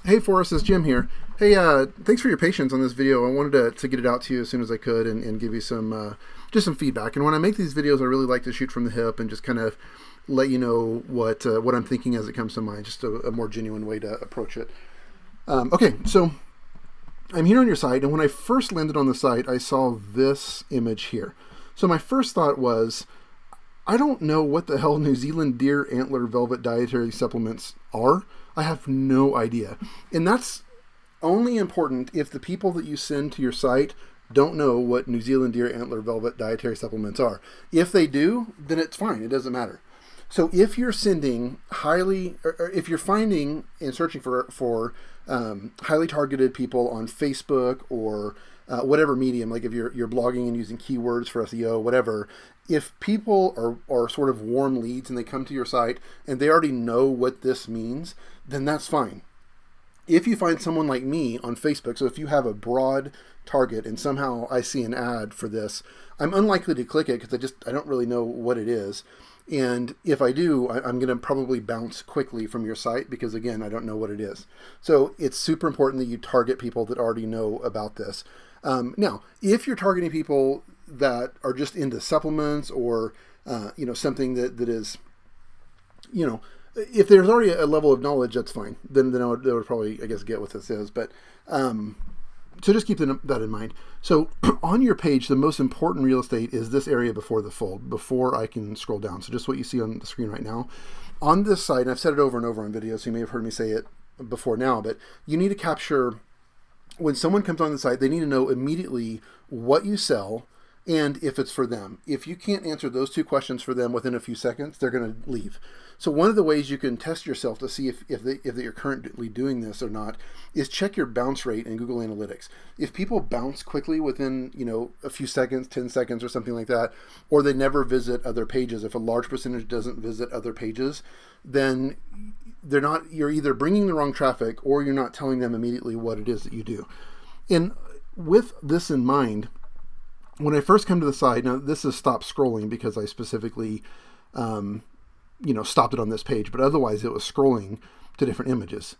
Hey Forrest, it's Jim here. Hey, thanks for your patience on this video. I wanted to get it out to you as soon as I could and give you some just some feedback. And when I make these videos, I really like to shoot from the hip and just kind of let you know what I'm thinking as it comes to mind. Just a more genuine way to approach it. Okay, so I'm here on your site, and when I first landed on the site, I saw this image here. So my first thought was, I don't know what the hell New Zealand deer antler velvet dietary supplements are. I have no idea. And that's only important if the people that you send to your site don't know what New Zealand deer antler velvet dietary supplements are. If they do, then it's fine. It doesn't matter. So if you're sending or if you're finding and searching for highly targeted people on Facebook or whatever medium, like if you're blogging and using keywords for SEO, whatever, if people are sort of warm leads and they come to your site and they already know what this means, then that's fine. If you find someone like me on Facebook, so if you have a broad target and somehow I see an ad for this, I'm unlikely to click it because I don't really know what it is. And if I do, I'm going to probably bounce quickly from your site because, again, I don't know what it is. So it's super important that you target people that already know about this. Now, if you're targeting people that are just into supplements or, something that is, if there's already a level of knowledge, that's fine. Then I would probably, I guess, get what this is. But so just keep that in mind. So on your page, the most important real estate is this area before the fold, before I can scroll down. So just what you see on the screen right now. On this site, and I've said it over and over on video, so you may have heard me say it before now, but you need to capture, when someone comes on the site, they need to know immediately what you sell and if it's for them. If you can't answer those two questions for them within a few seconds, they're going to leave. So one of the ways you can test yourself to see if you're currently doing this or not is check your bounce rate in Google Analytics. If people bounce quickly within, a few seconds, 10 seconds or something like that, or they never visit other pages, if a large percentage doesn't visit other pages, then you're either bringing the wrong traffic or you're not telling them immediately what it is that you do. And with this in mind, when I first come to the site, now this is stop scrolling because I specifically, stopped it on this page, but otherwise it was scrolling to different images.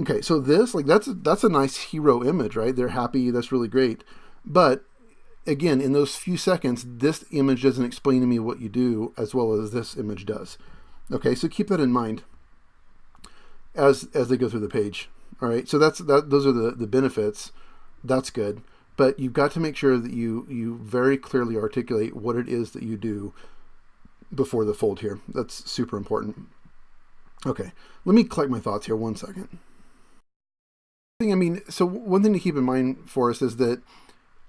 Okay, so this, that's a nice hero image, right? They're happy, that's really great. But again, in those few seconds, this image doesn't explain to me what you do as well as this image does. Okay, so keep that in mind as they go through the page. All right, so those are the benefits. That's good. But you've got to make sure that you very clearly articulate what it is that you do before the fold here. That's super important. Okay, let me collect my thoughts here 1 second. So one thing to keep in mind for us is that,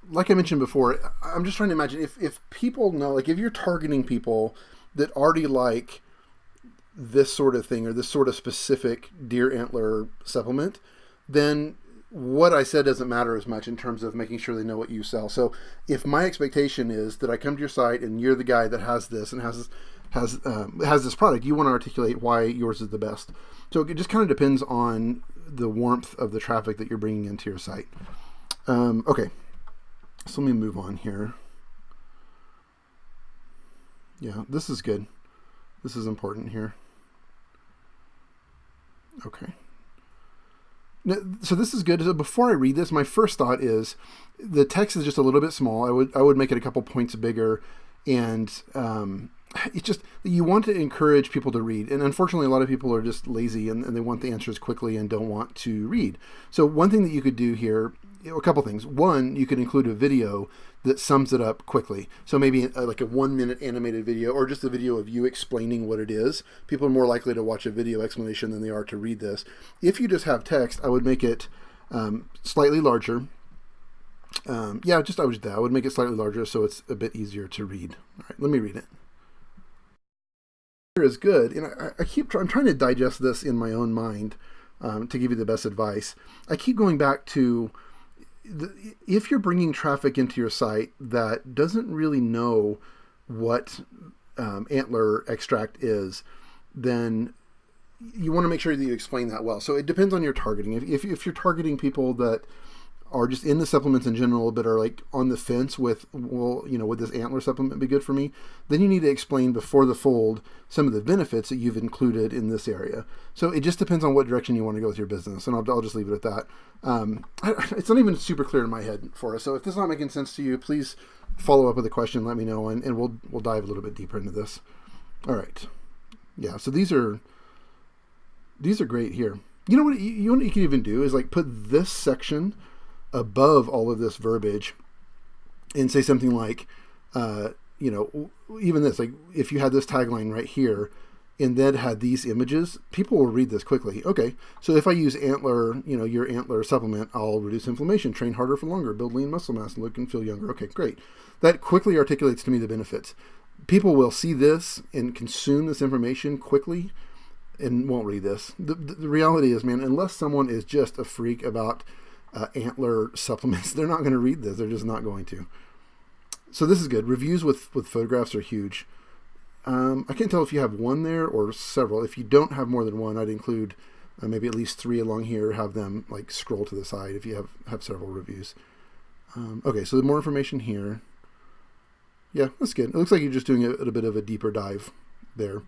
like I mentioned before, I'm just trying to imagine if people know, like if you're targeting people that already like this sort of thing or this sort of specific deer antler supplement, then what I said doesn't matter as much in terms of making sure they know what you sell. So if my expectation is that I come to your site and you're the guy that has this and has this product, you want to articulate why yours is the best. So it just kind of depends on the warmth of the traffic that you're bringing into your site. Okay, so let me move on here. Yeah, this is good. This is important here. Okay. Now, so this is good. So before I read this, my first thought is the text is just a little bit small. I would make it a couple points bigger, and it's just, you want to encourage people to read. And unfortunately, a lot of people are just lazy and they want the answers quickly and don't want to read. So one thing that you could do here, a couple things. One, you could include a video that sums it up quickly. So maybe like a 1-minute animated video or just a video of you explaining what it is. People are more likely to watch a video explanation than they are to read this. If you just have text, I would make it slightly larger. I would make it slightly larger so it's a bit easier to read. All right, let me read it. Here is good, and I'm trying to digest this in my own mind to give you the best advice. I keep going back to, if you're bringing traffic into your site that doesn't really know what antler extract is, then you want to make sure that you explain that well. So it depends on your targeting. If you're targeting people that are just in the supplements in general, but are like on the fence with, well, would this antler supplement be good for me? Then you need to explain before the fold some of the benefits that you've included in this area. So it just depends on what direction you want to go with your business, and I'll just leave it at that. It's not even super clear in my head for us. So if this is not making sense to you, please follow up with a question, let me know, and we'll dive a little bit deeper into this. All right. Yeah, so these are great here. You know what you can even do is like put this section above all of this verbiage and say something like, even this, like if you had this tagline right here and then had these images, people will read this quickly. Okay, so if I use antler, your antler supplement, I'll reduce inflammation, train harder for longer, build lean muscle mass, look and feel younger. Okay, great. That quickly articulates to me the benefits. People will see this and consume this information quickly and won't read this. The reality is, man, unless someone is just a freak about antler supplements, they're not going to read this. They're just not going to. So this is good. Reviews with photographs are huge. I can't tell if you have one there or several. If you don't have more than one, I'd include maybe at least 3 along here. Have them like scroll to the side if you have several reviews. Okay, so the more information here. Yeah, that's good. It looks like you're just doing a bit of a deeper dive there.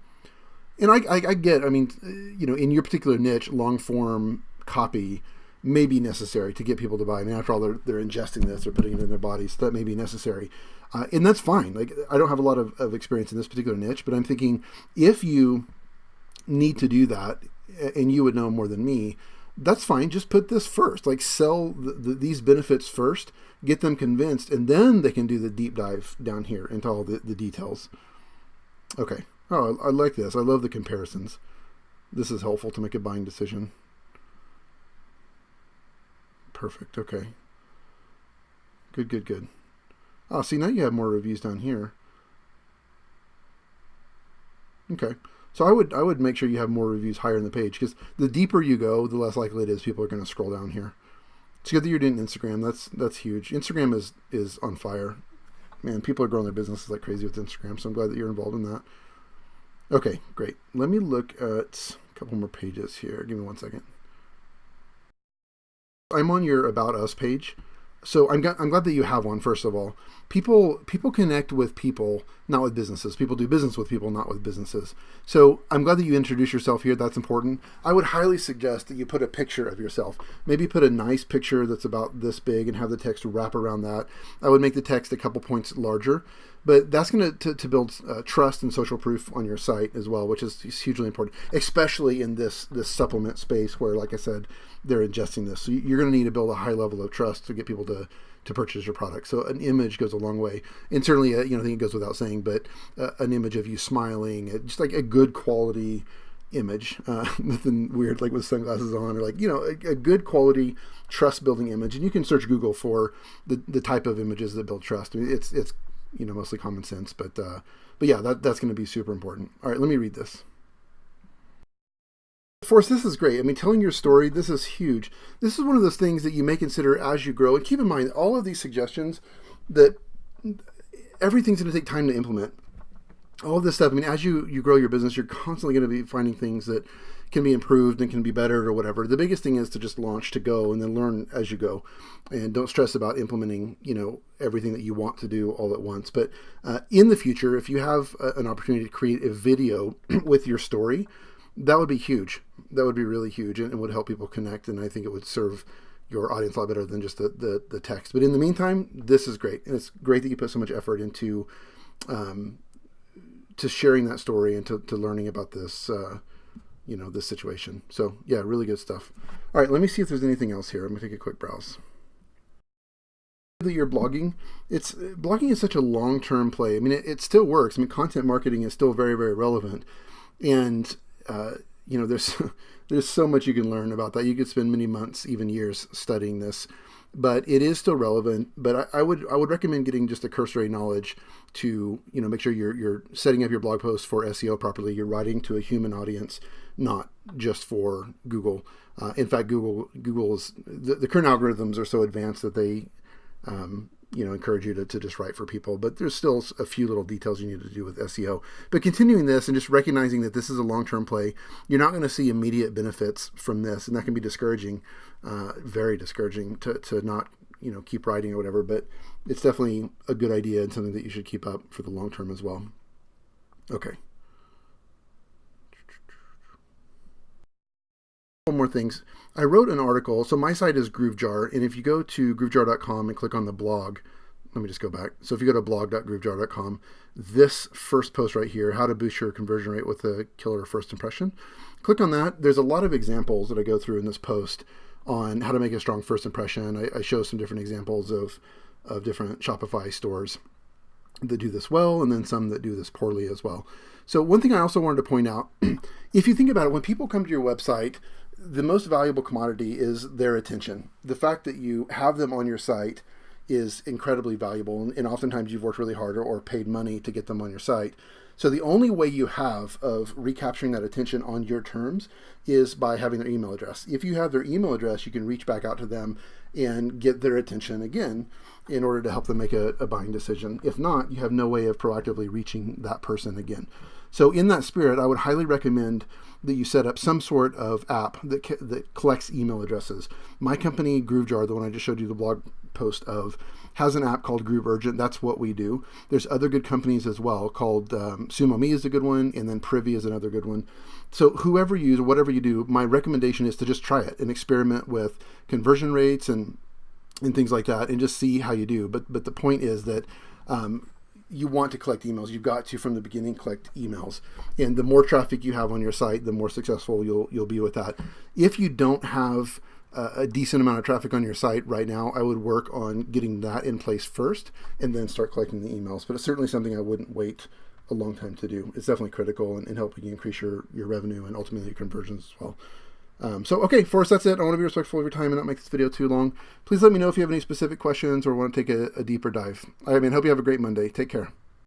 And I get, in your particular niche, long form copy may be necessary to get people to buy. I mean, after all, they're ingesting this, they're putting it in their bodies, so that may be necessary. And that's fine. Like, I don't have a lot of experience in this particular niche, but I'm thinking if you need to do that, and you would know more than me, that's fine. Just put this first, like sell these benefits first, get them convinced, and then they can do the deep dive down here into all the details. Okay. Oh, I like this. I love the comparisons. This is helpful to make a buying decision. Perfect. Okay. Good. Oh, see, now you have more reviews down here. Okay. So I would make sure you have more reviews higher in the page, because the deeper you go, the less likely it is people are going to scroll down here. It's good that you're doing Instagram. That's huge. Instagram is on fire. Man, people are growing their businesses like crazy with Instagram, so I'm glad that you're involved in that. Okay, great. Let me look at a couple more pages here. Give me 1 second. I'm on your About Us page. So I'm glad that you have one, first of all. People connect with people, not with businesses. People do business with people, not with businesses. So I'm glad that you introduce yourself here. That's important. I would highly suggest that you put a picture of yourself. Maybe put a nice picture that's about this big and have the text wrap around that. I would make the text a couple points larger. But that's going to build trust and social proof on your site as well, which is hugely important, especially in this supplement space where, like I said, they're ingesting this. So you're going to need to build a high level of trust to get people to purchase your product. So an image goes a long way. And certainly, I think it goes without saying, but an image of you smiling, just like a good quality image, nothing weird like with sunglasses on, or like, a good quality trust building image. And you can search Google for the type of images that build trust. I mean, it's mostly common sense, but yeah, that's going to be super important. All right, let me read this. Forrest, this is great. I mean, telling your story, this is huge. This is one of those things that you may consider as you grow. And keep in mind, all of these suggestions, that everything's going to take time to implement. All of this stuff, I mean, as you grow your business, you're constantly going to be finding things that can be improved and can be bettered or whatever. The biggest thing is to just launch, to go, and then learn as you go. And don't stress about implementing, everything that you want to do all at once. But in the future, if you have an opportunity to create a video with your story, that would be huge. That would be really huge, and it would help people connect. And I think it would serve your audience a lot better than just the text. But in the meantime, this is great. And it's great that you put so much effort into to sharing that story and to learning about this, this situation. So yeah, really good stuff. All right, let me see if there's anything else here. I'm gonna take a quick browse. That you're blogging, blogging is such a long-term play. I mean, it still works. I mean, content marketing is still very, very relevant. And, there's so much you can learn about that. You could spend many months, even years studying this, but it is still relevant. But I would recommend getting just a cursory knowledge to, make sure you're setting up your blog post for SEO properly. You're writing to a human audience, not just for Google. In fact, Google's the current algorithms are so advanced that they, encourage you to just write for people, but there's still a few little details you need to do with SEO. But continuing this and just recognizing that this is a long-term play, you're not going to see immediate benefits from this, and that can be discouraging, very discouraging to not keep writing or whatever, but it's definitely a good idea and something that you should keep up for the long term as well. Okay. One more things. I wrote an article. So my site is GrooveJar, and if you go to groovejar.com and click on the blog, let me just go back. So if you go to blog.groovejar.com, this first post right here, how to boost your conversion rate with a killer first impression, click on that. There's a lot of examples that I go through in this post on how to make a strong first impression. I show some different examples of different Shopify stores that do this well, and then some that do this poorly as well. So one thing I also wanted to point out, if you think about it, when people come to your website, the most valuable commodity is their attention. The fact that you have them on your site is incredibly valuable, and oftentimes you've worked really hard or paid money to get them on your site. So the only way you have of recapturing that attention on your terms is by having their email address. If you have their email address, you can reach back out to them and get their attention again in order to help them make a buying decision. If not, you have no way of proactively reaching that person again. So in that spirit, I would highly recommend that you set up some sort of app that collects email addresses. My company, GrooveJar, the one I just showed you the blog post of, has an app called Groove Urgent. That's what we do. There's other good companies as well called SumoMe is a good one, and then Privy is another good one. So whoever you use or whatever you do, my recommendation is to just try it and experiment with conversion rates and things like that and just see how you do. But the point is that you want to collect emails. You've got to, from the beginning, collect emails. And the more traffic you have on your site, the more successful you'll be with that. If you don't have a decent amount of traffic on your site right now, I would work on getting that in place first and then start collecting the emails. But it's certainly something I wouldn't wait a long time to do. It's definitely critical in helping you increase your revenue and ultimately your conversions as well. Okay, Forrest, that's it. I want to be respectful of your time and not make this video too long. Please let me know if you have any specific questions or want to take a deeper dive. I hope you have a great Monday. Take care.